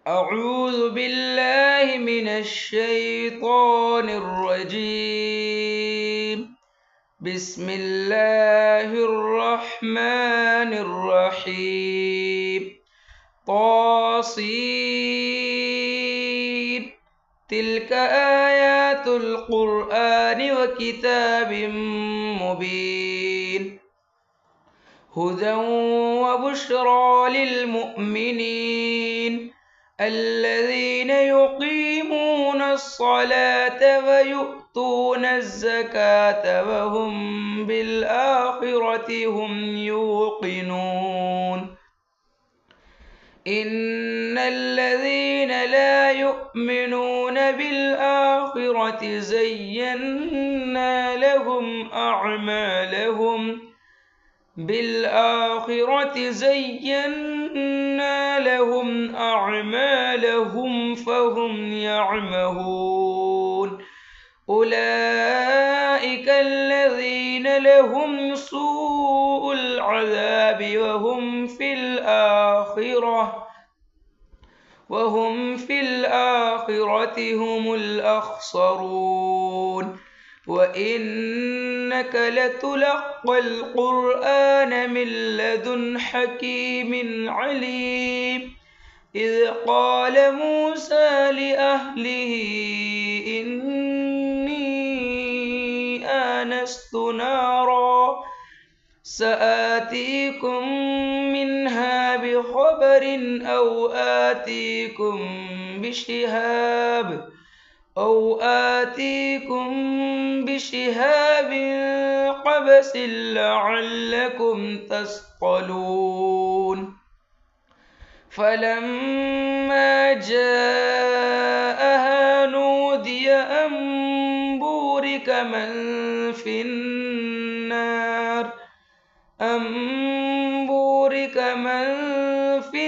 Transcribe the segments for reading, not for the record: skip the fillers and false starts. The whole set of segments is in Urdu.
أعوذ بالله من الشيطان الرجيم. بسم الله الرحمن الرحيم. طاسين. تلك آيات القرآن وكتاب مبين. هدى وبشرى للمؤمنين الذين يقيمون الصلاة ويؤتون الزكاة وهم بالآخرة هم يوقنون. إن الذين لا يؤمنون بالآخرة زينا لهم أعمالهم فهم يعمهون. أولئك الذين لهم سوء العذاب وهم في الآخرة هم الأخسرون. وإنك لتلقى القرآن من لدن حكيم عليم. إذ قال موسى لأهله إني آنست نارا سآتيكم منها بخبر أو آتيكم بشهاب قبس لعلكم تصطلون. فلما جاءها نودي أن بورك من في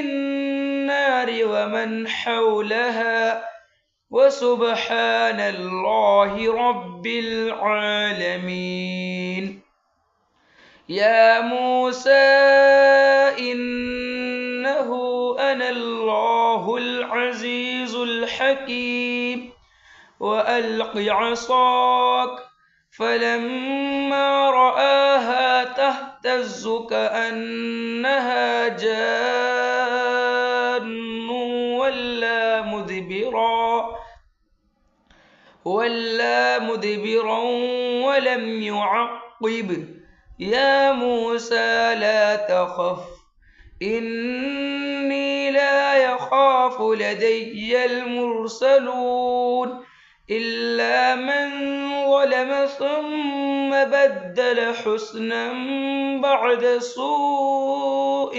النار ومن حولها وسبحان الله رب العالمين. يا موسى إنه أنا الله العزيز الحكيم. وألق عصاك فلما رآها تهتز كأنها جان ولا مدبرا ولم يعقب. يا موسى لا تخف إني لا يخاف لدي المرسلون إلا من ظلم ثم بدل حسنا بعد سوء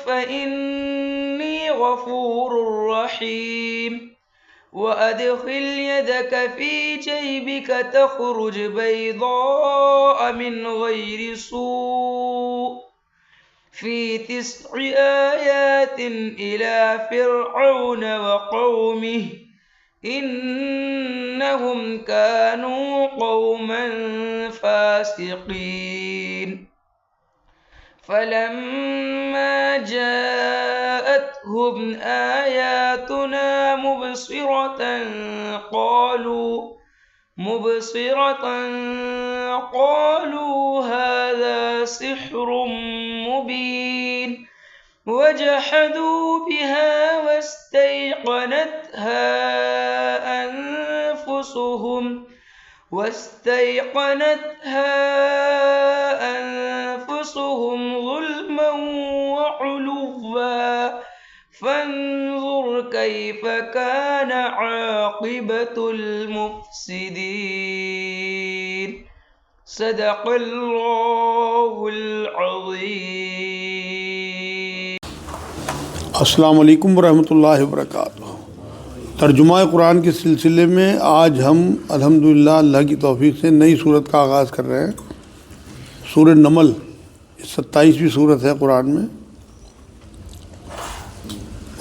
فإني غفور رحيم. وأدخل يدك في جيبك تخرج بيضاء من غير سوء في 9 آيات إلى فرعون وقومه إنهم كانوا قوما فاسقين. فلما جاءتهم آياتنا مبصرة قالوا هذا سحر مبين. وجحدوا بها واستيقنتها أنفسهم ظلما وعلوا فانظر كيف كان عاقبة المفسدين. صدق اللہ العظیم. السلام علیکم ورحمۃ اللہ وبرکاتہ. ترجمہ قرآن کے سلسلے میں آج ہم الحمدللہ اللہ کی توفیق سے نئی صورت کا آغاز کر رہے ہیں. سورہ نمل 27ویں صورت ہے قرآن میں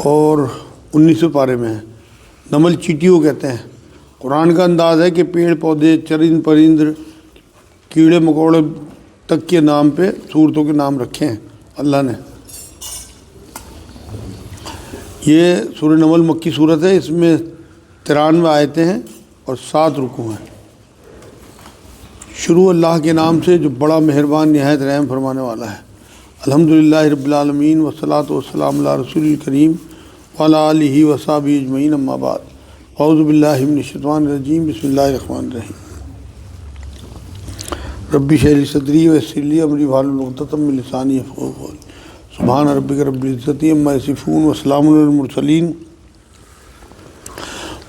اور 19ویں پارے میں ہے. نمل چیٹیوں کہتے ہیں. قرآن کا انداز ہے کہ پیڑ پودے چرند پرند کیڑے مکوڑے تک کے نام پہ صورتوں کے نام رکھے ہیں اللہ نے۔ یہ سورہ نمل مکی صورت ہے، اس میں 93 آیتیں ہیں اور 7 رکوع ہیں۔ شروع اللہ کے نام سے جو بڑا مہربان نہایت رحم فرمانے والا ہے۔ الحمدللہ رب العالمین والصلاۃ والسلام علی رسول الکریم وعلی آلہ وصحبہ اجمعین، اما بعد، اعوذ باللہ من الشیطان الرجیم، بسم اللہ الرحمن الرحیم۔ رب اشرح لی صدری ویسر لی امری واحلل عقدۃ من لسانی یفقہوا قولی۔ سبحان ربک رب العزۃ عما یصفون وسلام علی المرسلین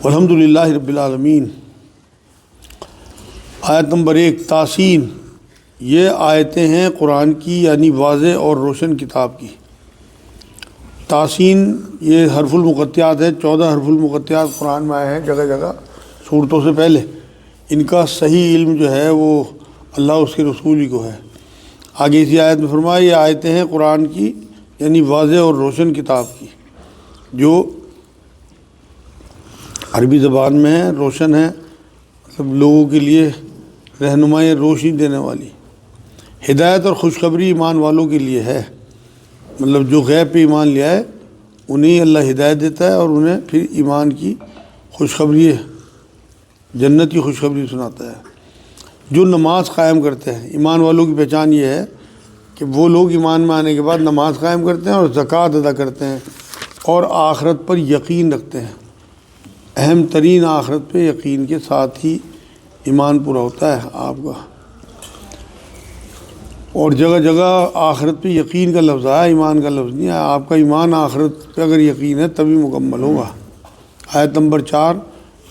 والحمدللہ رب العالمین۔ آیت نمبر 1 تاسین، یہ آیتیں ہیں قرآن کی یعنی واضح اور روشن کتاب کی۔ تاسین یہ حرف المقطعات ہے، 14 حرف المقطعات قرآن میں آئے ہیں جگہ جگہ صورتوں سے پہلے۔ ان کا صحیح علم جو ہے وہ اللہ اس کے رسول ہی کو ہے۔ آگے اسی آیت میں فرمایا یہ آیتیں ہیں قرآن کی یعنی واضح اور روشن کتاب کی، جو عربی زبان میں ہے، روشن ہے، مطلب لوگوں کے لیے رہنمائی روشنی دینے والی، ہدایت اور خوشخبری ایمان والوں کے لیے ہے۔ مطلب جو غیب پہ ایمان لیا ہے انہیں اللہ ہدایت دیتا ہے اور انہیں پھر ایمان کی خوشخبری، جنت کی خوشخبری سناتا ہے۔ جو نماز قائم کرتے ہیں، ایمان والوں کی پہچان یہ ہے کہ وہ لوگ ایمان میں آنے کے بعد نماز قائم کرتے ہیں اور زکوٰۃ ادا کرتے ہیں اور آخرت پر یقین رکھتے ہیں۔ اہم ترین آخرت پہ یقین کے ساتھ ہی ایمان پورا ہوتا ہے آپ کا۔ اور جگہ جگہ آخرت پہ یقین کا لفظ ہے، ایمان کا لفظ نہیں ہے۔ آپ کا ایمان آخرت پہ اگر یقین ہے تبھی مکمل ہوگا۔ آیت نمبر 4،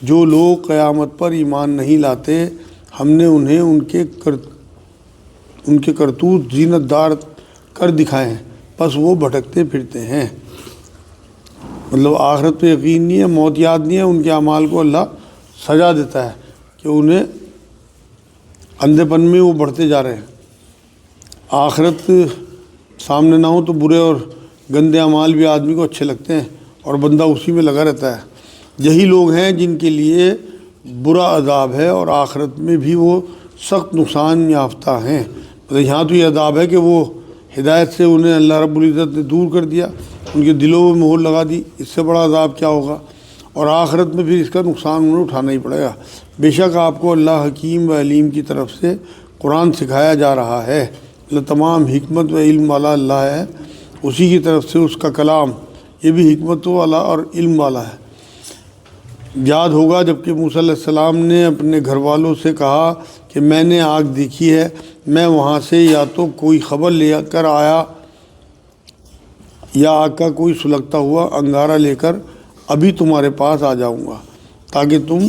جو لوگ قیامت پر ایمان نہیں لاتے ہم نے انہیں ان کے کرتوت زینت دار کر دکھائے ہیں، پس وہ بھٹکتے پھرتے ہیں۔ مطلب آخرت پہ یقین نہیں ہے، موت یاد نہیں ہے، ان کے اعمال کو اللہ سزا دیتا ہے کہ انہیں اندھے پن میں وہ بڑھتے جا رہے ہیں۔ آخرت سامنے نہ ہو تو برے اور گندے اعمال بھی آدمی کو اچھے لگتے ہیں اور بندہ اسی میں لگا رہتا ہے۔ یہی لوگ ہیں جن کے لیے برا عذاب ہے اور آخرت میں بھی وہ سخت نقصان یافتہ ہیں۔ مطلب یہاں تو یہ عذاب ہے کہ وہ ہدایت سے انہیں اللہ رب العزت نے دور کر دیا، ان کے دلوں میں مہر لگا دی، اس سے بڑا عذاب کیا ہوگا؟ اور آخرت میں پھر اس کا نقصان انہیں اٹھانا ہی پڑے گا۔ بے شک آپ کو اللہ حکیم و علیم کی طرف سے قرآن سکھایا جا رہا ہے۔ اللہ تمام حکمت و علم والا اللہ ہے، اسی کی طرف سے اس کا کلام یہ بھی حکمت والا اور علم والا ہے۔ یاد ہوگا جب کہ موسیٰ علیہ السلام نے اپنے گھر والوں سے کہا کہ میں نے آگ دیکھی ہے، میں وہاں سے یا تو کوئی خبر لے کر آیا یا آگ کا کوئی سلگتا ہوا انگارہ لے کر ابھی تمہارے پاس آ جاؤں گا تاکہ تم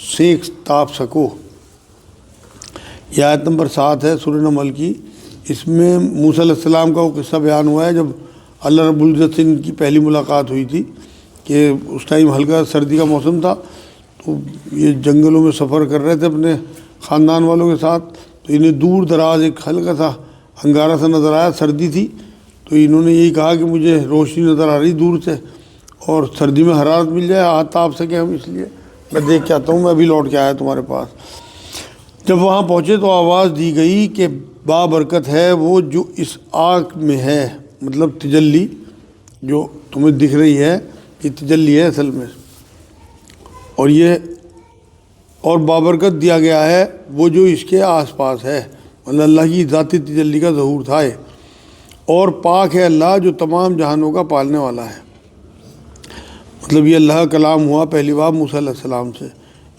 سینک تاپ سکو۔ یہ آیت نمبر 7 ہے سورہ نمل کی۔ اس میں موسیٰ علیہ السلام کا وہ قصہ بیان ہوا ہے جب اللہ رب العزت سے ان کی پہلی ملاقات ہوئی تھی کہ اس ٹائم ہلکا سردی کا موسم تھا، تو یہ جنگلوں میں سفر کر رہے تھے اپنے خاندان والوں کے ساتھ، تو انہیں دور دراز ایک ہلکا سا انگارہ سا نظر آیا، سردی تھی، تو انہوں نے یہی کہا کہ مجھے روشنی نظر آ رہی دور سے اور سردی میں حرارت مل جائے، ہاتھ تاپ سکیں ہم، اس لیے میں دیکھ کے آتا ہوں، میں ابھی لوٹ کے آیا تمہارے پاس۔ جب وہاں پہنچے تو آواز دی گئی کہ بابرکت ہے وہ جو اس آگ میں ہے، مطلب تجلی جو تمہیں دکھ رہی ہے یہ تجلی ہے اصل میں، اور بابرکت دیا گیا ہے وہ جو اس کے آس پاس ہے، مطلب اللہ کی ذاتی تجلی کا ظہور تھا یہ، اور پاک ہے اللہ جو تمام جہانوں کا پالنے والا ہے۔ مطلب یہ اللہ کا کلام ہوا پہلی بار موسیٰ علیہ السلام سے۔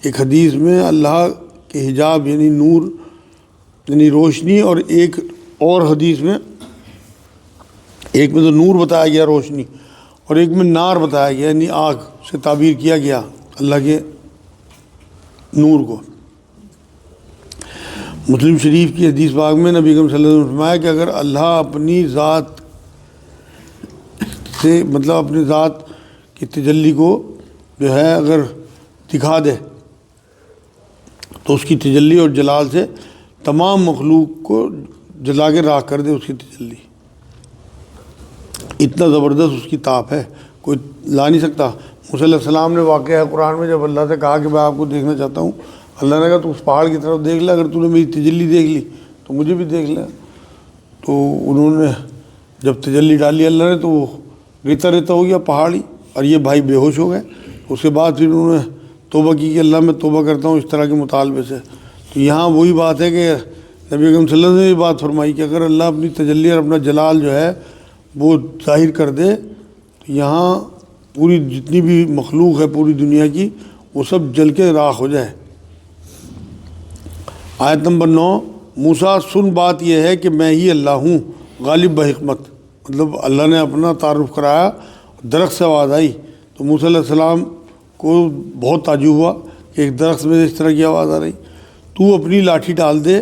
ایک حدیث میں اللہ کے حجاب یعنی نور یعنی روشنی، اور ایک اور حدیث میں ایک میں تو نور بتایا گیا روشنی، اور ایک میں نار بتایا گیا یعنی آگ سے تعبیر کیا گیا اللہ کے نور کو۔ مسلم شریف کی حدیث پاک میں نبی اکرم صلی اللہ علیہ وسلم نے فرمایا کہ اگر اللہ اپنی ذات سے مطلب اپنی ذات کی تجلی کو جو ہے اگر دکھا دے تو اس کی تجلی اور جلال سے تمام مخلوق کو جلا کے راکھ کر دے اس کی تجلی، اتنا زبردست اس کی تاپ ہے، کوئی لا نہیں سکتا۔ موسیٰ علیہ السلام نے واقعہ ہے قرآن میں جب اللہ سے کہا کہ میں آپ کو دیکھنا چاہتا ہوں، اللہ نے کہا تو اس پہاڑ کی طرف دیکھ لے، اگر تو نے میری تجلی دیکھ لی تو مجھے بھی دیکھ لے۔ تو انہوں نے جب تجلی ڈالی اللہ نے تو وہ ریتا ریتا ہو گیا پہاڑی، اور یہ بھائی بے ہوش ہو گئے۔ اس کے بعد پھر انہوں نے توبہ کی کہ اللہ میں توبہ کرتا ہوں اس طرح کے مطالبے سے۔ تو یہاں وہی بات ہے کہ نبی اکرم صلی اللہ علیہ وسلم نے یہ بات فرمائی کہ اگر اللہ اپنی تجلی اور اپنا جلال جو ہے وہ ظاہر کر دے تو یہاں پوری جتنی بھی مخلوق ہے پوری دنیا کی وہ سب جل کے راکھ ہو جائے۔ آیت نمبر 9، موسیٰ سن بات یہ ہے کہ میں ہی اللہ ہوں غالب بحکمت، مطلب اللہ نے اپنا تعارف کرایا، درخت سے آواز آئی تو موسیٰ علیہ السلام کو بہت تعجب ہوا کہ ایک درخت میں اس طرح کی آواز آ رہی۔ تو اپنی لاٹھی ڈال دے۔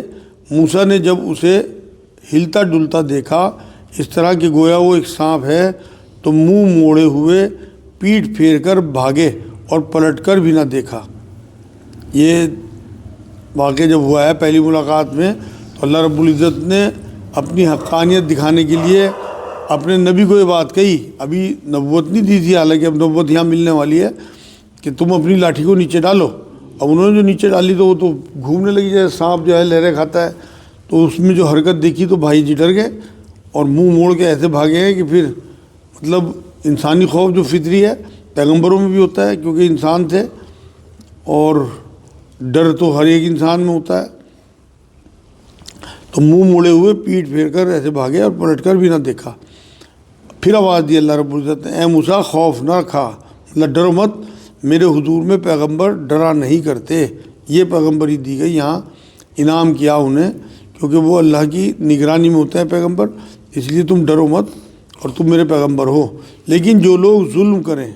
موسیٰ نے جب اسے ہلتا ڈلتا دیکھا اس طرح کہ گویا وہ ایک سانپ ہے تو منہ موڑے ہوئے پیٹھ پھیر کر بھاگے اور پلٹ کر بھی نہ دیکھا۔ یہ واقعہ جب ہوا ہے پہلی ملاقات میں تو اللہ رب العزت نے اپنی حقانیت دکھانے کے لیے اپنے نبی کو یہ بات کہی، ابھی نبوت نہیں دی تھی، حالانکہ اب نبوت یہاں ملنے والی ہے کہ تم اپنی لاٹھی کو نیچے ڈالو۔ اب انہوں نے جو نیچے ڈالی تو وہ تو گھومنے لگی، جیسے سانپ جو ہے لہریں کھاتا ہے، تو اس میں جو حرکت دیکھی تو بھائی جی ڈر گئے اور منہ موڑ کے ایسے بھاگے ہیں کہ پھر مطلب انسانی خوف جو فطری ہے پیغمبروں میں بھی ہوتا ہے کیونکہ انسان تھے، اور ڈر تو ہر ایک انسان میں ہوتا ہے، تو منہ موڑے ہوئے پیٹھ پھیر کر ایسے بھاگے اور پلٹ کر بھی نہ دیکھا۔ پھر آواز دی اللہ رب العزت نے، اے موسیٰ خوف نہ کھا، مطلب ڈرو مت، میرے حضور میں پیغمبر ڈرا نہیں کرتے۔ یہ پیغمبری دی گئی، یہاں انعام کیا انہیں کیونکہ وہ اللہ کی نگرانی میں ہوتا ہے پیغمبر، اس لیے تم ڈرو مت اور تم میرے پیغمبر ہو۔ لیکن جو لوگ ظلم کریں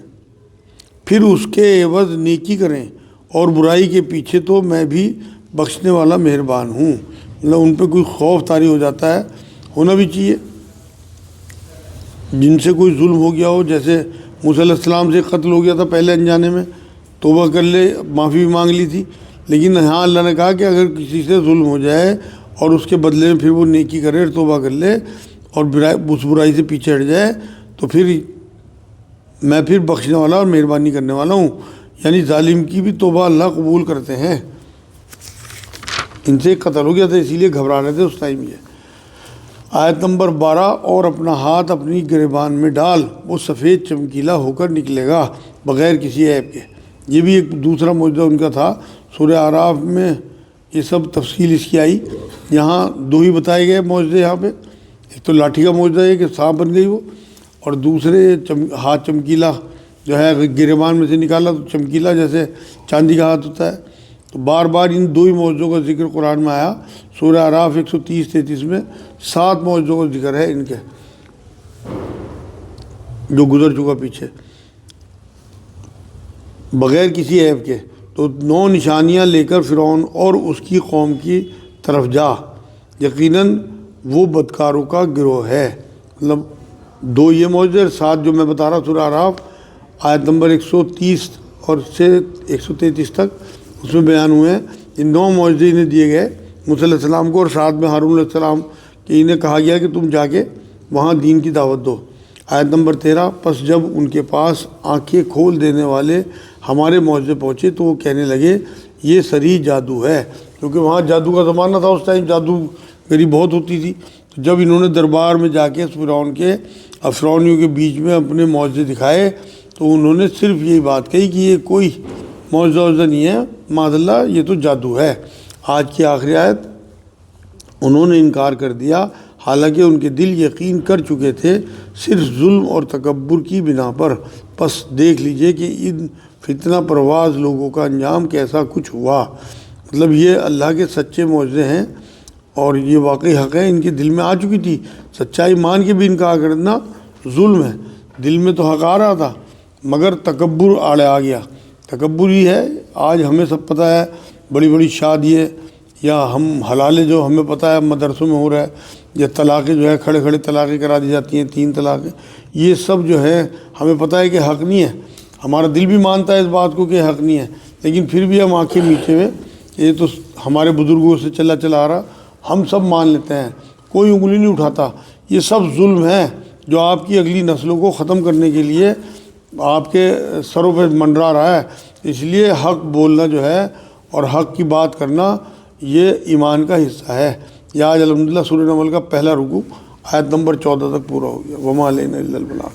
پھر اس کے عوض نیکی کریں اور برائی کے پیچھے تو میں بھی بخشنے والا مہربان ہوں۔ مطلب ان پہ کوئی خوف طاری ہو جاتا ہے، ہونا بھی چاہیے، جن سے کوئی ظلم ہو گیا ہو، جیسے موسیٰ علیہ السلام سے قتل ہو گیا تھا پہلے انجانے میں، توبہ کر لے، معافی بھی مانگ لی تھی، لیکن ہاں اللہ نے کہا کہ اگر کسی سے ظلم ہو جائے اور اس کے بدلے میں پھر وہ نیکی کرے اور توبہ کر لے اور اس برائی سے پیچھے ہٹ جائے تو پھر میں پھر بخشنے والا اور مہربانی کرنے والا ہوں۔ یعنی ظالم کی بھی توبہ اللہ قبول کرتے ہیں۔ ان سے قتل ہو گیا تھا اسی لیے گھبرا رہے تھے اس ٹائم۔ یہ آیت نمبر 12، اور اپنا ہاتھ اپنی گریبان میں ڈال، وہ سفید چمکیلا ہو کر نکلے گا بغیر کسی عیب کے۔ یہ بھی ایک دوسرا معجزہ ان کا تھا۔ سورہ اعراف میں یہ سب تفصیل اس کی آئی، یہاں دو ہی بتائے گئے معجزے یہاں پہ۔ ایک تو لاٹھی کا معجزہ ہے کہ سانپ بن گئی وہ، اور دوسرے ہاتھ چمکیلا جو ہے گریبان میں سے نکالا تو چمکیلا جیسے چاندی کا ہاتھ ہوتا ہے۔ تو بار بار ان دو ہی معجزوں کا ذکر قرآن میں آیا۔ سورہ اعراف 130-33 میں 7 معجزوں کا ذکر ہے ان کے جو گزر چکا پیچھے بغیر کسی عیب کے۔ تو 9 نشانیاں لے کر فرعون اور اس کی قوم کی طرف جا، یقیناً وہ بدکاروں کا گروہ ہے۔ مطلب 2 یہ معجزے، 7 جو میں بتا رہا سورہ اعراف آیت نمبر 130 اور سے 133 تک اس میں بیان ہوئے ہیں۔ یہ 9 معجزے انہیں دیے گئے موسیٰ علیہ السلام کو، اور ساتھ میں ہارون علیہ السلام کہ انہیں کہا گیا کہ تم جا کے وہاں دین کی دعوت دو۔ آیت نمبر 13، پس جب ان کے پاس آنکھیں کھول دینے والے ہمارے معجزے پہنچے تو وہ کہنے لگے یہ صریح جادو ہے، کیونکہ وہاں جادو کا زمانہ تھا، اس ٹائم جادوگری بہت ہوتی تھی۔ تو جب انہوں نے دربار میں جا کے فرعون کے افرونیوں کے بیچ میں اپنے معجزے دکھائے تو انہوں نے صرف یہی بات کہی کہ یہ کوئی معجزہ نہیں ہے، معاذ اللہ یہ تو جادو ہے۔ آج کی آخری آیت، انہوں نے انکار کر دیا حالانکہ ان کے دل یقین کر چکے تھے صرف ظلم اور تکبر کی بنا پر۔ پس دیکھ لیجئے کہ ان فتنہ پرواز لوگوں کا انجام کیسا کچھ ہوا۔ مطلب یہ اللہ کے سچے معجزے ہیں اور یہ واقعی حق ہے، ان کے دل میں آ چکی تھی۔ سچائی مان کے بھی انکار کرنا ظلم ہے، دل میں تو حق آ رہا تھا مگر تکبر آڑے آ گیا۔ تکبر ہی ہے، آج ہمیں سب پتہ ہے، بڑی بڑی شادییں یا ہم حلالے جو ہمیں پتہ ہے مدرسوں میں ہو رہا ہے، یا طلاقیں جو ہے کھڑے کھڑے طلاقیں کرا دی جاتی ہیں، 3 طلاقیں، یہ سب جو ہے ہمیں پتہ ہے کہ حق نہیں ہے، ہمارا دل بھی مانتا ہے اس بات کو کہ حق نہیں ہے، لیکن پھر بھی ہم آنکھیں میچے ہوئے یہ تو ہمارے بزرگوں سے چلا آ رہا، ہم سب مان لیتے ہیں، کوئی انگلی نہیں اٹھاتا۔ یہ سب ظلم ہے جو آپ کی اگلی نسلوں کو ختم کرنے کے لیے آپ کے سروں پہ منڈرا رہا ہے۔ اس لیے حق بولنا جو ہے اور حق کی بات کرنا یہ ایمان کا حصہ ہے۔ یہ آج الحمدللہ سورہ نمل کا پہلا رکوع آیت نمبر 14 تک پورا ہو گیا۔ وما علینا الا البلاغ۔